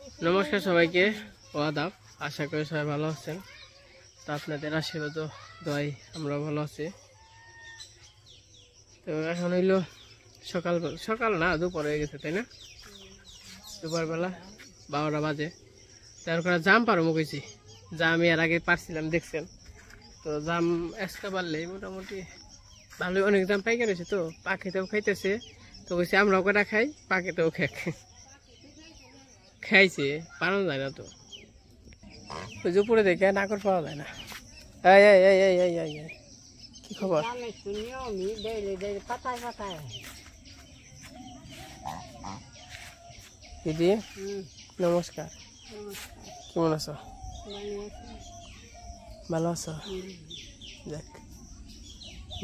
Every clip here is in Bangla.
নমস্কার সবাইকে, আদাব। আশা করি সবাই ভালো আছেন। তো আপনাদের আশীর্বাদ দোয়াই আমরা ভালো আছি। তো এখন হইলো সকাল না, দুপুর হয়ে গেছে, তাই না? দুপুরবেলা 12টা বাজে। তারপরে জাম পারবো গেছি, যা আমি এর আগে পারছিলাম দেখছেন। তো জাম আজকে পারলেই মোটামুটি ভালোই অনেক জাম পাইকে রয়েছে। তো পাখিতেও খাইতেছে, তো বলছি আমরাও কটা খাই, পাখিতেও খাইছে, পানো যায় না। তো ওই যে উপরে দেখে নাকর পাওয়া যায় না। কি খবর? দিদি নমস্কার, কেমন আছো? ভালো আছো? দেখ,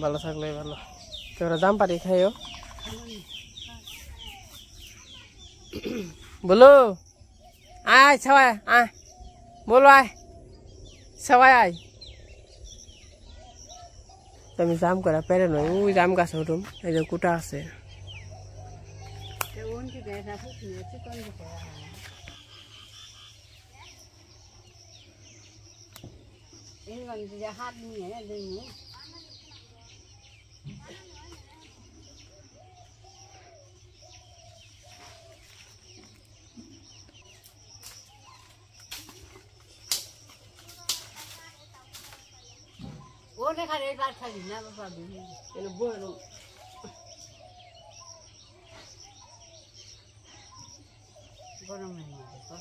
ভালো থাকলে ভালো। তোরা জাম পারি খাইও বলো। আয় সবাই আয়, বলো আয় সবাই আয়। আমি জাম করা পেরে নই, ওই জাম গাছ উঠুম, এই যে কুটা আছে। হাত নিয়ে ও দেখা রে বার খালি না বাবা এলো বড় গরম হয়ে গেছে।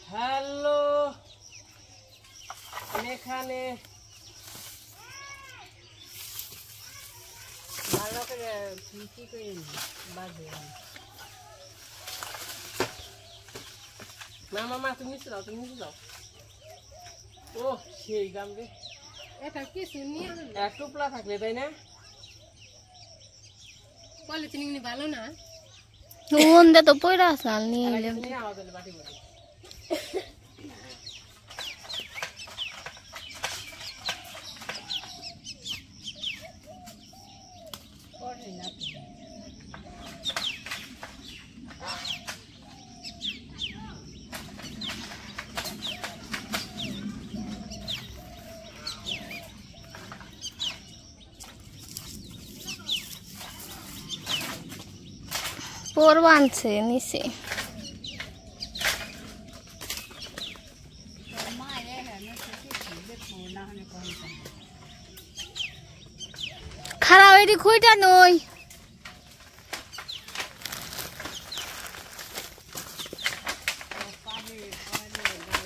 হ্যালো, আমি এখানে ভালো করে কি করে বাজে না মামা, তুমি নিচে যাও, তুমি নিচে যাও। ও সেই গাম রে, এটা কি শুনি এক টুপলা থাকলে তাই না? পলিথিন ভালো না, নুন দে তো পয়রা সাল নিয়ে আমাদের বাটি বাটি পোর বানছে নিচে। খারাপ এটি খুঁইটা নই,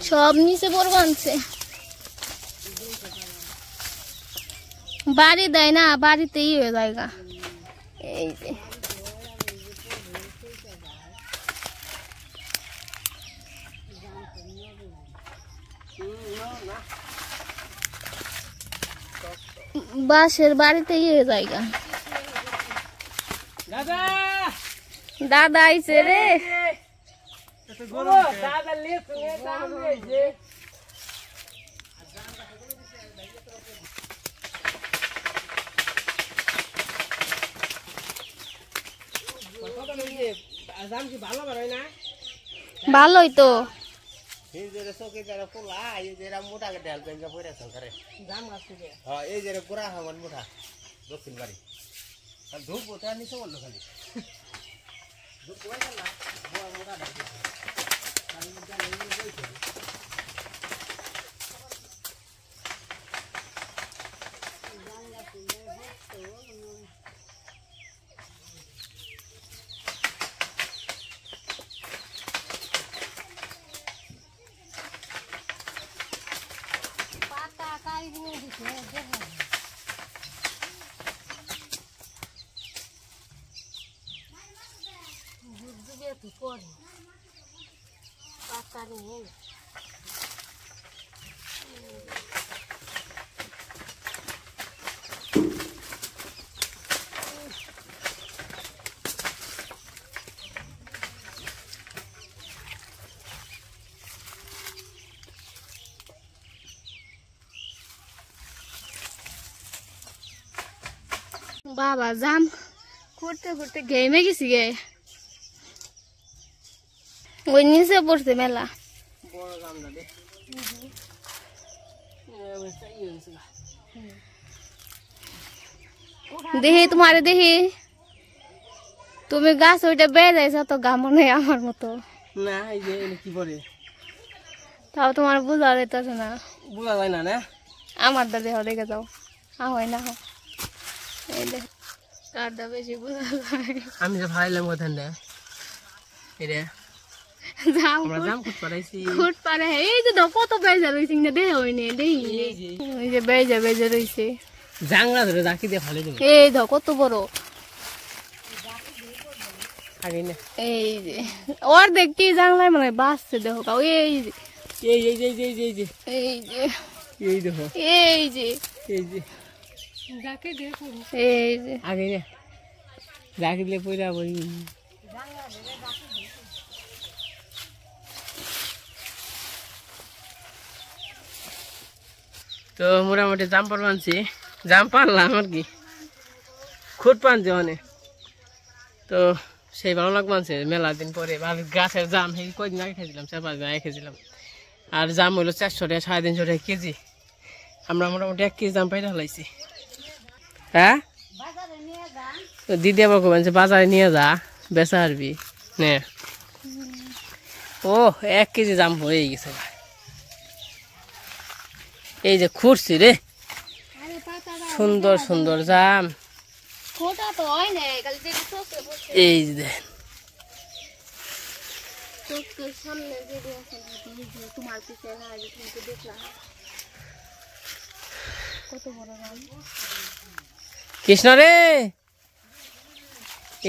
সব নিচে পোর বানছে। বাড়ি দেয় না, বাড়িতেই হয়ে জায়গা। এই যে বাসের বাড়িতেই হয়ে জায়গা। দাদা দাদা আইছে রে, দাদা লে তুমি দাম দিয়েছে। জাম কি ভালো বাড়ায় না? ভালোই তো। এই যে চৌকি যারা পোলা এই যে মোটা ডাল বেঙ্গা পড়ে সরকারে জাম গাছ থেকে হ্যাঁ এই যে গোড়া হওয়ার মোটা দক্ষিণ বাড়ি আর ধূপ ওটা নিচে বললো খালি ধূপ কোথায় গেল না মোটা ডাল বাবা জাম করতে করতে ঘেমে গেছি গে। ওই নিচে পড়ছে মেলা। বড় জামটা দে দেখি তোমারে দেখি তুমি গাছ ওইটা বেয়ে যাইছ তো গামো নেই আমার মতো। না এই যে কি করে তাও তোমার বোঝা যাইতেছে না। বোঝা যায় না না আমার দা দেহ দেখে যাও হয় না এই দেখ তার দা বেশি বোঝা যায়। আমি যে ভাইলাম কোথায় না এরে যাও আমরা জাম খুঁজ পারাইছি খুঁট পারে এই যে দেখো কত বেজা রইছে না দেহ হইনি দেই এই যে বেজা রইছে জাংলা ধরে রাখি দিয়ে ফালে দেব এই দেখো কত বড় আগে না এই যে ওর দেখ কি জানলাই মানে বাসছে দেখো কাউ এই যে এই এই এই এই এই যে এই যে এই দেখো এই যে এই যে যাকে দেখো এই যে আগে না রাখি দিলে পয়রা বই তো মোটামুটি জাম পারছি জাম পারলাম আর কি খুঁট পানছে অনেক তো সেই ভালো লাগছে মেলা দিন পরে আর গাছের জাম সেই কয়দিন আগে খেয়েছিলাম 4-5 দিন আগে খেয়েছিলাম আর জাম হইলো 400 টাকা 350 টাকা কেজি আমরা মোটামুটি 1 কেজি জাম পাইতে হলাইছি হ্যাঁ তো দিদি আবার বলছে বাজারে নিয়ে যা বেচা হারবি নে ও 1 কেজি জাম হয়ে গেছে এই যে খুঁড়ছি রে সুন্দর সুন্দর জাম খোটা তো হয় না কাল থেকে চোখে বসে এই যে চোখের সামনে যদি আছে তোমার পিছে না আগে কিন্তু দেখলাম কত বড় গাছ কৃষ্ণ রে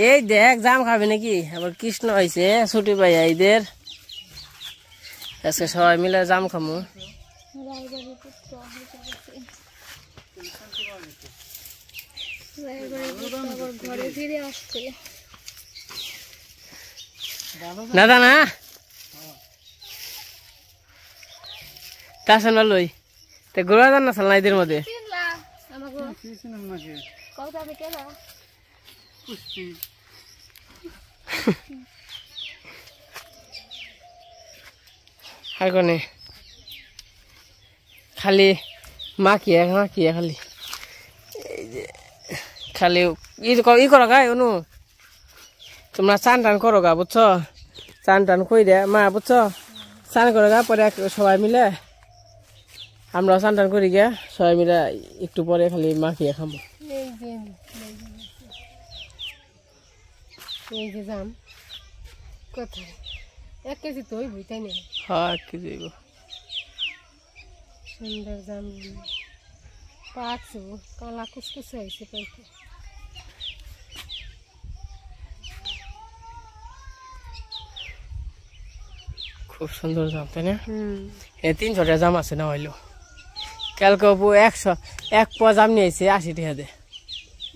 এই দেখ জাম খাবে নাকি আবার কৃষ্ণ হয়েছে ছুটি পাই এদের আজকে সবাই মিলে জাম খামু রায়বাড়ির পুত্র আবার ঘরে ফিরে আসছে না না তার সামনে লই তে গোড়া জান না সাল এদের মধ্যে আর কোনে খালি মাখিয়ে খালি এই যে খালি ই করো গা অনু তোমরা চান টান করো গা বুঝছো চান টান কই দে মা বুঝছো চান করো গা পরে সবাই মিলে আমরাও চান টান করি গিয়া সবাই মিলে একটু পরে খালি মাখিয়ে খাবো এই যে জাম কোথায় 1 কেজি তো হইবই তাই না হ্যাঁ কি যাইব সুন্দর জাম পাকছে কালা কুচকুচে হয়েছে পাইতে খুব সুন্দর জাম তাই না এ 300 টাকা জাম আছে না হইলো কালকে 100 পোয়া জাম নিয়েছে 80 টাকা দে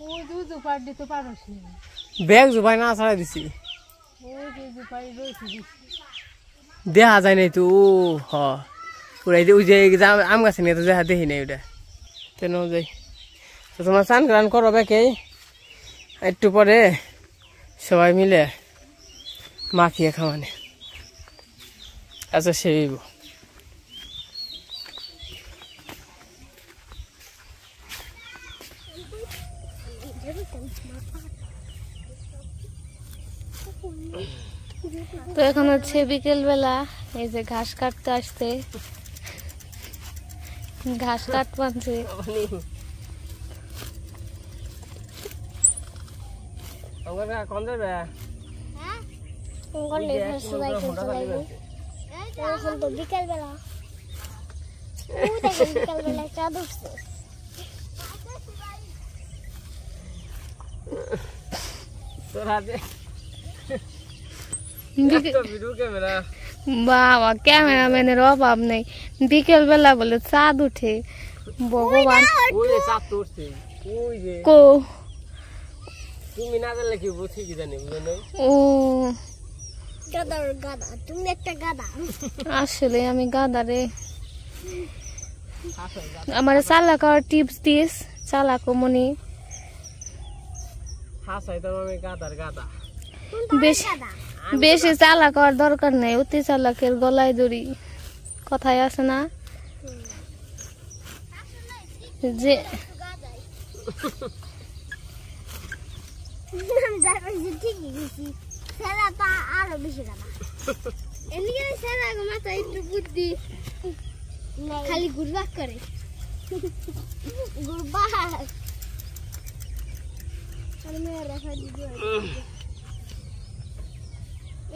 ওই দুধ পার দিতে পারোস না ব্যাগ জুবাই না ছাড়া দিছি ওই দুধ পার রয়েছে দেখা যায় নাই তো হ পুরাই ওই যে আম গাছে নিয়ে তো দেখা দেখি নাই ওটা তেন যাই তো তোমার চান গ্রান করো বেকে একটু পরে সবাই মিলে মাখিয়ে খাওয়ানে আচ্ছা সেব তো এখন হচ্ছে বিকেল বেলা এই যে ঘাস কাটতে আসছে ঘাস কাটছে বিকেল বেলা চাঁদ উঠছে বাবা ক্যামেরাম্যানের অভাব নেই বিকেল বেলা বলে চাঁদ উঠে ভগবান কো তুমি না জানলে কি বুঝি কি জানি বুঝো ও গাদার গাদা তুমি একটা গাদা আসলে আমি গাদা রে আমার চালাক আর টিপস দিস চালাকো মনি হাসাইতাম আমি গাদার গাদা বেশি বেশি চালাক হওয়ার দরকার নেই, অতি চালাকের গলায় দড়ি কথায় আছে না যে খালি ঘুরবাক করে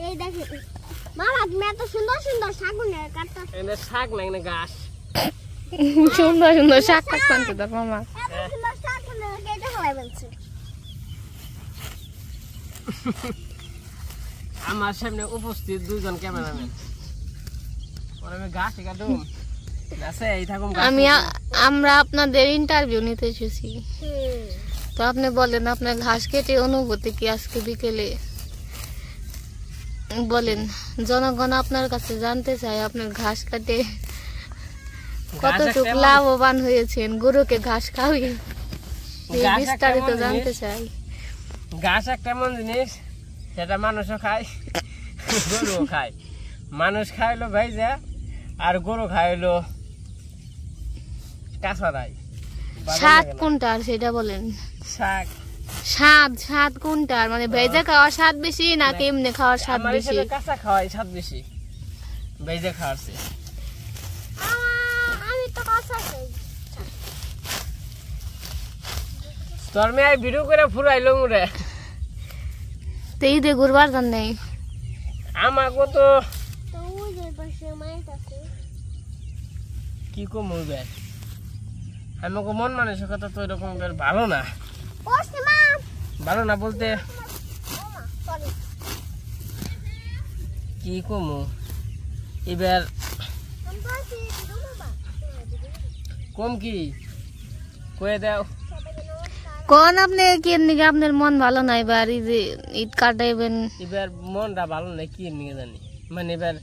এই দেখে মামা তুমি এত সুন্দর সুন্দর শাক কাটতা এটা শাক না এখানে ঘাস। সুন্দর সুন্দর শাক কাটতাম তো তোর মামা। এত সুন্দর শাক কেটে খাওয়াই বলছে আমার সামনে উপস্থিত দুইজন ক্যামেরাম্যান, আমি ঘাস কাটুম আছে এই থাকুম। আমরা আপনাদের ইন্টারভিউ নিতে এসেছি, তো আপনি বলেন আপনার ঘাস কেটে অনুভূতি কি আজকে বিকেলে বলেন। জনগণ আপনার কাছে জানতে চায় আপনার ঘাস কাটে কতটুকু লাভবান হয়েছেন, গরুকে ঘাস খাওয়িয়ে বিস্তারিত জানতে চাই। ঘাস একটা এমন জিনিস সেটা মানুষও খায় গরুও খায়। মানুষ খাইলো ভাইজা আর গরু খাইলো কাঁচারাই। স্বাদ কোনটার সেটা বলেন। শাক স্বাদ কোনটার, মানে ভেজা খাওয়ার স্বাদ বেশি না এমনি খাওয়ার স্বাদ বেশি? কাঁচা খাওয়াই স্বাদ বেশি, ভেজা খাওয়ার চেয়ে। আমি তো কাঁচা খাই। তোর মেয়ে ভিডিও করে ফুরাইলো মুরে তো ঈদে ঘুরবার যান নাই? আমাকে তো তো ওই যে পাশে মাইট আছে কি কমু বের, আমাকে মন মানসিকতা তো এরকম বের ভালো না। ওসে মা ভালো না বলতে ওমা সরি কি কমু এবার আমি তো আছি দিদু বাবা কম কি কয়ে দাও। কোন আপনি কেন আপনার মন ভালো নাই এবার ঈদ কাটাইবেন? এবার মনটা ভালো নাই কি নিয়ে জানি, মানে এবার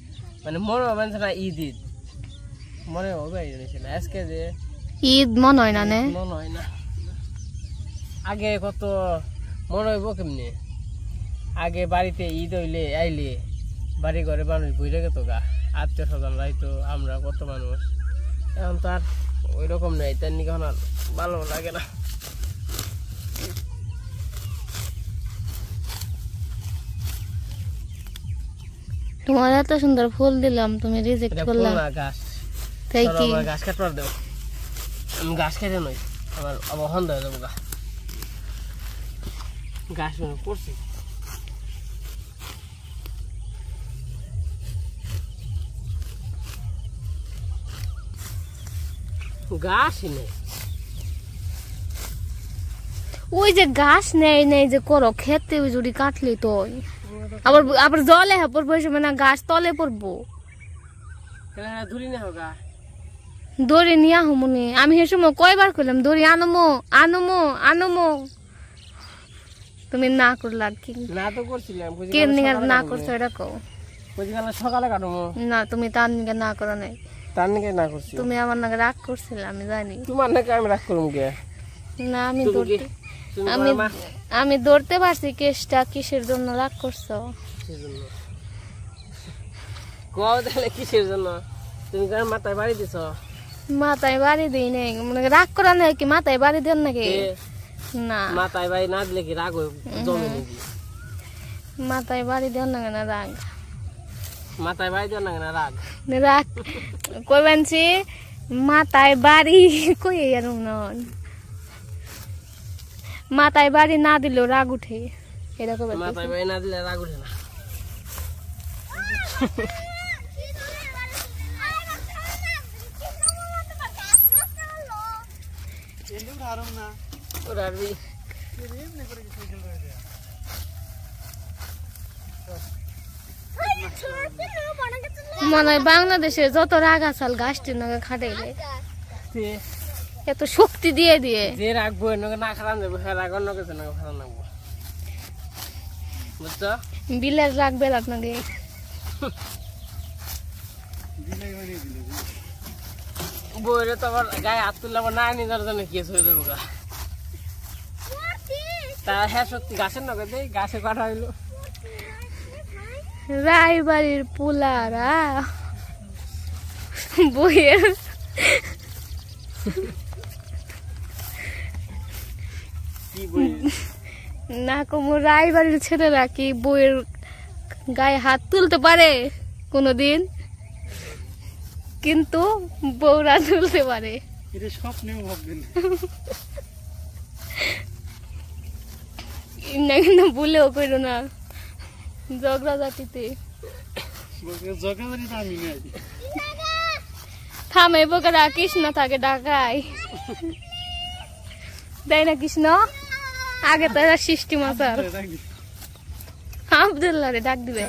মানে মনে হবে না ঈদ ঈদ মনে হবে না আজকে যে ঈদ মন হয় না, মনে হয় না। আগে কত মনে হইব কেমনি, আগে বাড়িতে ঈদ হইলে আইলে বাড়ি ঘরে মানুষ বইরে গেত গা, আত্মীয় স্বজন রাইতো, আমরা কত মানুষ। এখন তো আর ওই রকম নাই, তার নিকে আর ভালো লাগে না। তোমার এত সুন্দর ফুল দিলাম, তুমি রিজেক্ট করলা। গাছ তাই কি গাছ কাটবার দেবো, আমি গাছ কেটে নই, আবার আবার হন্দ হয়ে যাবো গা। গাছ করছি গাছই নেই। ওই যে ঘাস নেই যে করো খেতে ওই জুড়ি কাটলি তো আবার আবার জলে হাপর বসে মানে ঘাস তলে পড়বো। ধরি না হোক দড়ি নিয়ে আহমনি, আমি সে সময় কয়বার করলাম দড়ি আনমো আনমো আনমো, তুমি না করলা কি না তো করছিলাম, কেন না করছো এটা কও। সকালে কাটবো না তুমি তার নিকে না করো নাই, তার নাকি না করছি। তুমি আমার নাকি রাগ করছিলে আমি জানি। তোমার নাকি আমি রাগ করুম গে না আমি ধরতে পারছি কেসটা কিসের জন্য রাগ করছো। কও তাহলে কিসের জন্য তুমি মাথায় বাড়ি দিছ? মাথায় বাড়ি দিই নাই, মানে রাগ করা নাই কি মাথায় বাড়ি দেন নাকি? না মাথায় বাড়ি না দিলে কি রাগ জমে নাকি? মাথায় বাড়ি দেন না কেন রাগ? মাথায় বাড়ি দেন না কেন রাগ? রাগ কই বানছি মাথায় বাড়ি কই এরকম নন, মাথায় বাড়ি না দিলেও রাগ উঠে এরকম। মাথায় বাড়ি না দিলে রাগ উঠে না। মনে হয় বাংলাদেশে যত রাগ আসাল গাছটির নাকি খাটাইলে এত শক্তি দিয়ে দিয়ে যে রাখবো না খারাপ যাবো, হ্যাঁ রাগ অন্য কিছু না খারাপ লাগবো, বুঝছো? বিলের রাখবে আপনাকে বইরে তো আবার গায়ে হাত তুললে আবার না নিজের জন্য কেস হয়ে যাবো গা। তা হ্যাঁ সত্যি গাছের নগে দেই, গাছে কাটা হইলো রায়বাড়ির পোলারা বইয়ের না কমু রায়বাড়ির ছেলেরা কি বইয়ের গায়ে হাত তুলতে পারে কোনোদিন, কিন্তু বউরা তুলতে পারে। না কিন্তু ভুলেও করো না ঝগড়া জাতিতে থামে বোকারা কৃষ্ণ থাকে ডাকায় দেয় না কৃষ্ণ আগে তো এরা সৃষ্টি মাসার আব্দুল্লাহ রে ডাক দিবে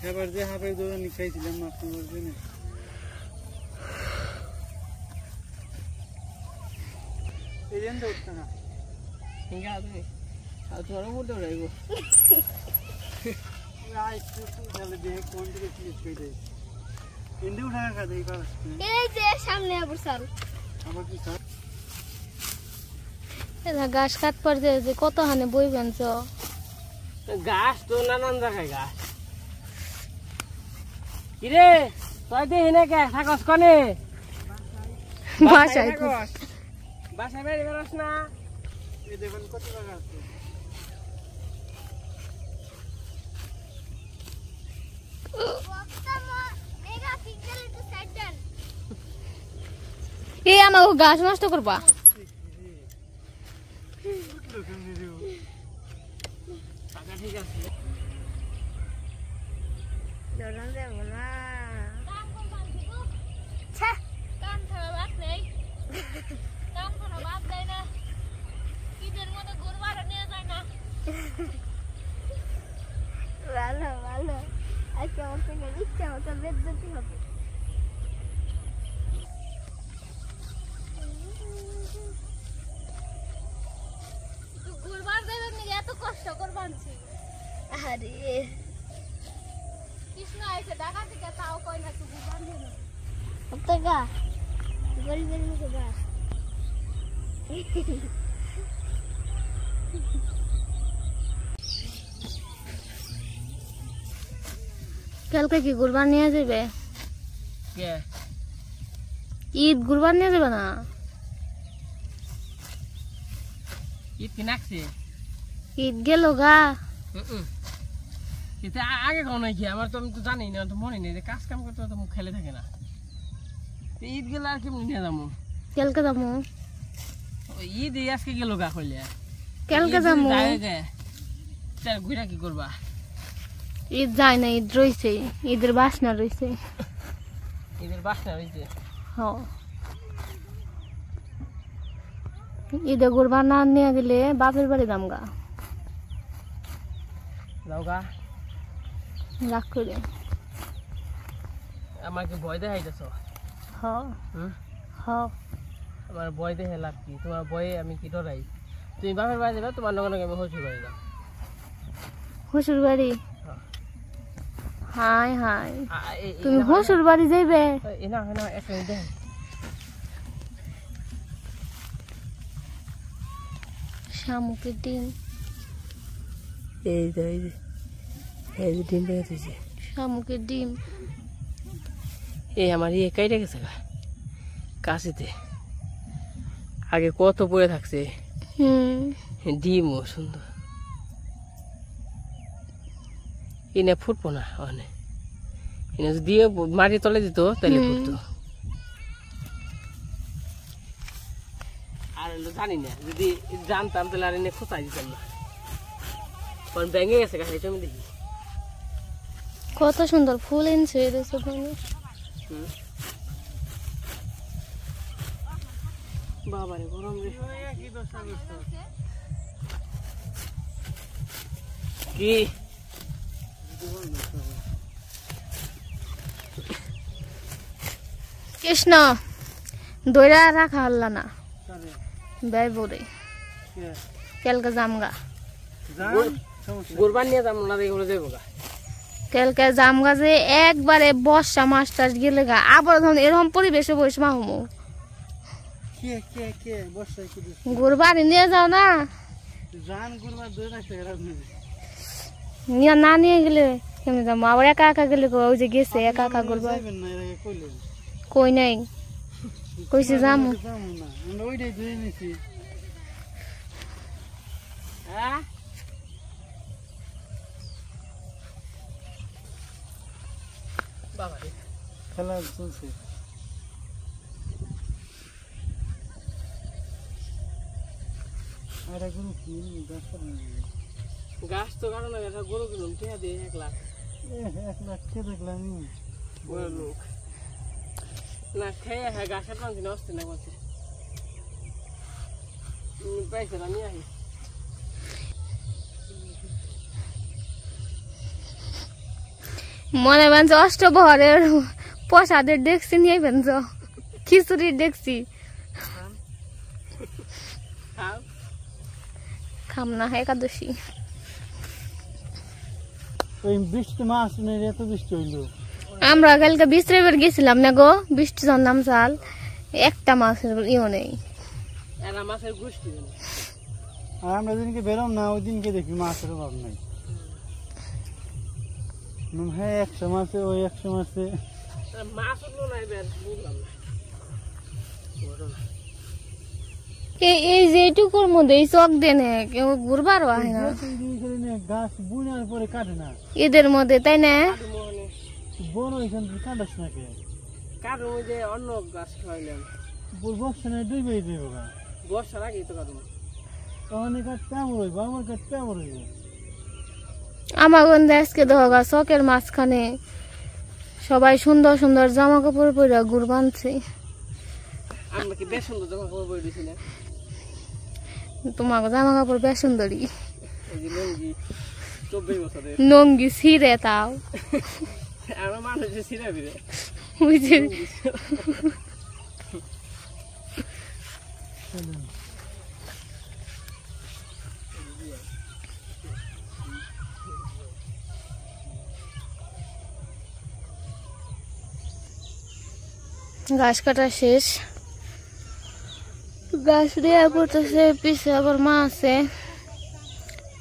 এবার যে হাফের দোকান খাইছিলাম আপনার জন্য এই জন্য উঠছে না হিঙ্গা তুমি আর তোমার মধ্যে রাখবো এই যে সামনে আবার সাল ঘাস কাট পড়ছে যে কত হানে বইবেন তো গাছ তো নানান জায়গায় গাছ কিরে তুই দেখি না কে থাকস কনে বাসায় বাসায় বেড়ে বেরোস না এই দেখুন কত টাকা আছে এ আমাকে গাছ নষ্ট করবা ঠিক আছে ভালো ভালো আজকে আমার সঙ্গে ইচ্ছা মতো বেদতে হবে গুরবার দেবেন নাকি এত কষ্ট করবানছি আরে কৃষ্ণ আইছে ঢাকা থেকে তাও কই না তুই গুরবান দেন টাকা গরিবের মুখে বাস কালকে কি গুরবান নিয়ে যাবে কে ঈদ গুরবান নিয়ে যাবে না ঈদ কি নাকছে ঈদ গেল গা কিন্তু আগে খাও নাই কি আমার তো আমি তো জানি না তো মনে নেই যে কাজ কাম করতে তো মুখ খেলে থাকে না ঈদ গেলে আর কেমন নিয়ে যাবো কালকে যাবো ঈদ আজকে গেল গা কইলে কালকে যাবো ঘুরা কি করবা ঈদ যায় না ঈদ রয়েছে ঈদের বাসনা রয়েছে ঈদের বাসনা রয়েছে ঈদে গুরবান না নিয়ে গেলে বাপের বাড়ি দাম গা যাও গা রাগ করে আমাকে ভয় দেখাইতেছ হ হ আমার ভয় দেখে লাভ কি তোমার ভয়ে আমি কি ডরাই তুমি বাপের বাড়ি যাবে তোমার নগে নগে আমি শ্বশুর বাড়ি যাও শ্বশুর বাড়ি হাই হাই তুমি শ্বশুর বাড়ি যাইবে না না একটা দেখ শামুকের ডিম এই যে এই যে ডিম বেরিয়েছে শামুকের ডিম এই আমার ইয়ে কাইটা গেছে গা কাশিতে আগে কত পড়ে থাকছে ডিমও সুন্দর এনে ফুটবো না অনেক এনে যদি মাটি তলে দিত তাহলে ফুটতো আর জানি না যদি জানতাম তাহলে আর এনে খোঁচাই দিতাম না কারণ ভেঙে গেছে গাছ এটা আমি দেখি কত সুন্দর ফুল এনেছে বাবারে গরম রে কি কৃষ্ণ দইরা রাখা হল্লা না ব্যয় বলে কালকে জামগা গুরবান নিয়ে যাম না এগুলো যাবো গা কালকে জামগা যে একবারে বর্ষা মাস টাস গেলে গা আবার ধরুন এরকম পরিবেশে বসে মাহমু কে বর্ষায় কি ঘুরবাড়ি নিয়ে যাও না, জান গুরবা ধরে রাখতে নিয়ে না নিয়ে গেলে কেমন যাবো? আবার একা একা গেলে ওই যে গেছে একা একা ঘুরবা, কই নাই কইছে যামু। না আমরা ওইটাই ধরে নিছি। হ্যাঁ বাবা রে, খেলা চলছে। আর গরু কি গাছ তো কারণ একটা গরু কিনুন কে দিয়ে 1 লাখ। 1 লাখ কে দেখলাম বড় লোক না খেয়ে হ্যাঁ গাছের পান কিনে আসতে না বলছে পয়সাটা নিয়ে আসি। মনে বানছে অষ্টবহরের প্রসাদের দেখছি নিয়ে বানছ, খিচুড়ির দেখছি খাও খাম না একাদশী। ওই বৃষ্টি মাস নেই, এত বৃষ্টি হইলো। আমরা কালকে বিশ্রামের গেছিলাম না গো, বৃষ্টি নাম চাল একটা মাছের ইও নেই। এরা মাছের গোষ্ঠী আর আমরা যেদিনকে বেরোম না ওই দিনকে দেখি মাছের অভাব নাই। হ্যাঁ 100 মাসে ওই 100 মাসে মাছ উঠলো না এবার বুঝলাম না। এই যে এইটুকুর মধ্যে এই চক দেনে কেউ ঘুরবারও হয় না, গাছ বুনার পরে কাটে না এদের মধ্যে তাই না? বড় এখান থেকে কাটাস না কে? কারণ ওই যে অন্য গাছ খাওয়াইলাম বর্ষা নেই ডুবে দেবো গা, বর্ষার আগেই তো কাটবো। তখন কাটতে আমার হইব, আমার কাটতে আমার হইব। আমার গন্ধে আজকে দেখা চকের মাঝখানে সবাই সুন্দর সুন্দর জামা কাপড় পরে ঘুর বানছে। আমরা কি বেশ সুন্দর জামা কাপড় পরে দিছি না? তোমাকে জামা কাপড় বেশ সুন্দরী, এই যে লুঙ্গি 24 বছরের নঙ্গি ছিঁড়ে তাও আমরা মানুষ যে ছিঁড়ে দিবে বুঝে। গাছ কাটা শেষ, গাছ দেওয়া পড়তেছে, পিছে আবার মা আছে,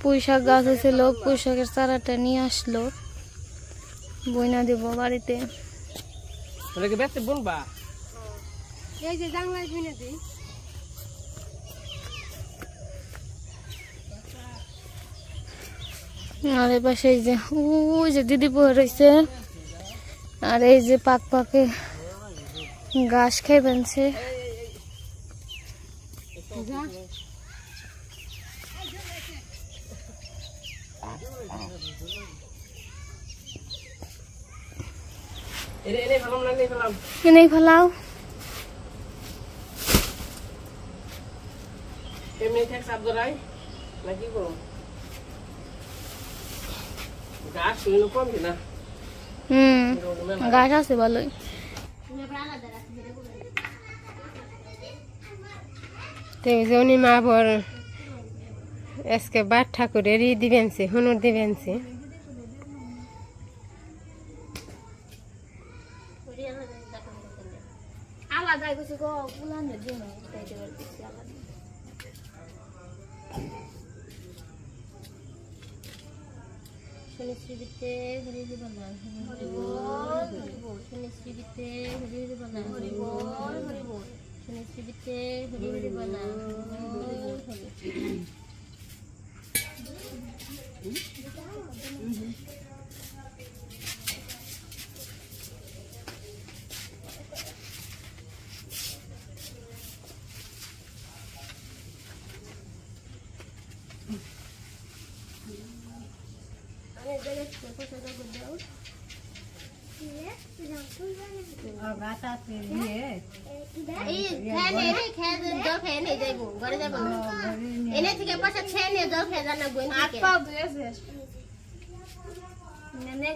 পুঁই শাক গাছ ছিল, পুঁই শাকের চারাটা নিয়ে আসলো, বইনা দিব বাড়িতে। ওটাকে বেচতে বলবা এই যে জাংলায় কিনে দিই। আর এই পাশে এই যে ওই যে দিদি বয়ে রয়েছে, আর এই যে পাক পাকে ঘাস খেয়ে বানছে। এনে ফেলাম না, এনে ফেলাম এনেই ফেলাও, এমনি থেকে চাপ ধরাই না কি করো? গাছ শুইল কমবি না। ঘাস আছে ভালোই। তেজনি মা বর আজকে বাট ঠাকুরের ই দিবেনছে, হুনুর দিবেনছে। আলাদা কিছু গো পুলানের জন্য তাইতে বলতেছি আলাদা। শুনেছিতে হরি হরি বলা, হরি বল হরি বল, শুনেছিতে হরি হরি বলা, হরি বল হরি বল, শুনেছিতে হরি হরি বলা, হরি বল হরি।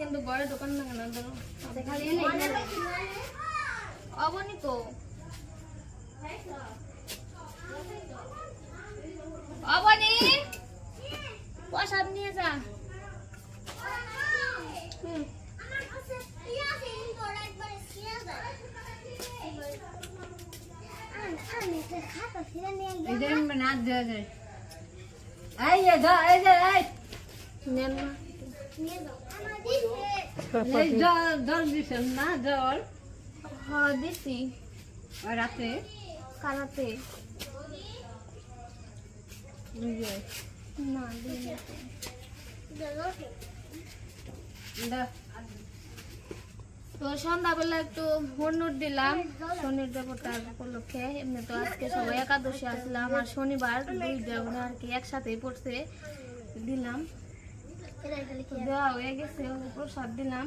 কিন্তু ঘরে দোকান না অবনি তো অবনি প্রসাদ নিয়ে যা। খাতা ছিঁড়ে নিয়ে এই যে না দে এই যে ধর, এই যে এই নেন না নিয়ে যাও আমার দিছে এই জল দিছেন না জল হ্যাঁ দিছি ওই রাতে কারাতে ওই যে না দিই দাও। তো সন্ধ্যাবেলা একটু হনুর দিলাম শনির দেবতার উপলক্ষে। এমনি তো আজকে সবাই একাদশী আসলাম আর শনিবার দুইটা মানে আর কি একসাথেই পড়ছে, দিলাম। এটা খালি তো দেওয়া হয়ে গেছে, প্রসাদ দিলাম।